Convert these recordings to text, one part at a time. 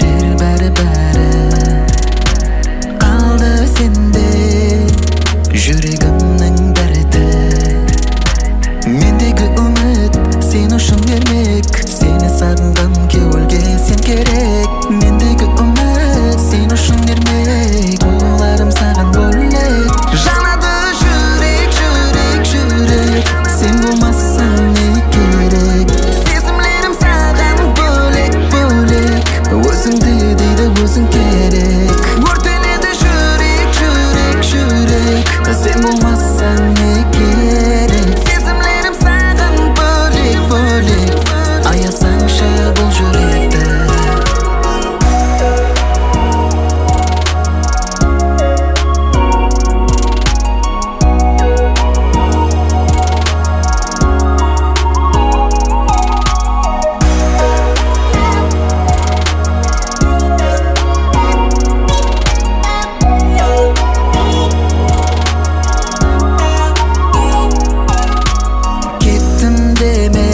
берер бәрі қалды сенде жүрегімнің дәрті. Мендегі үміт сен үшін ермек, сені сағынған кеуілге сен керек. Мендегі үміт сен үшін ермек, ойларым саған бөлек. Жанады жүрек, жүрек, жүрек, сен болмасаң не керек. Сезімлерім саған бөлек, бөлек, өзіңді дейді өзің керек. Өртенеді жүрек, жүрек, жүрек, сен болмасаң не керек. Сезімлерім саған бөлек, бөлек, аясаңшы бұл жүректі. Кеттім деме,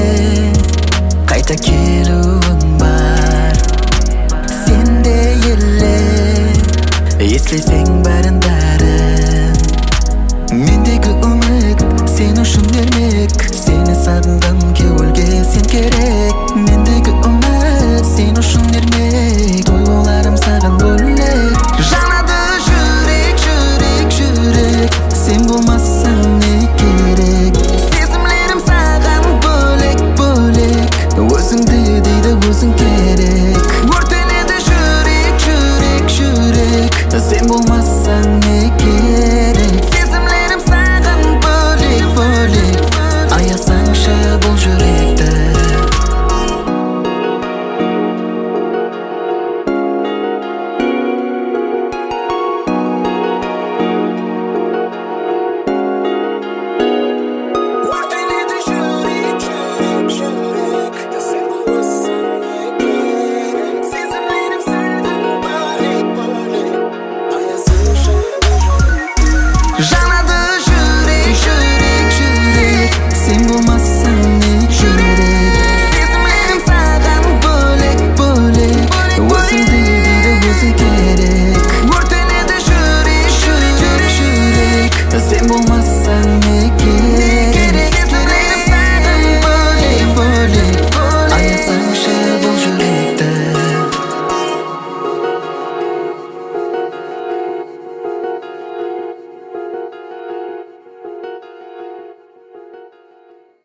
қайта келуің бар. Сен де еле, естесең бәрін бәрін. Мендегі үміт сен үшін ермек, сені сағынған кеуілге сен керек. Мендегі үміт сен үшін ермек,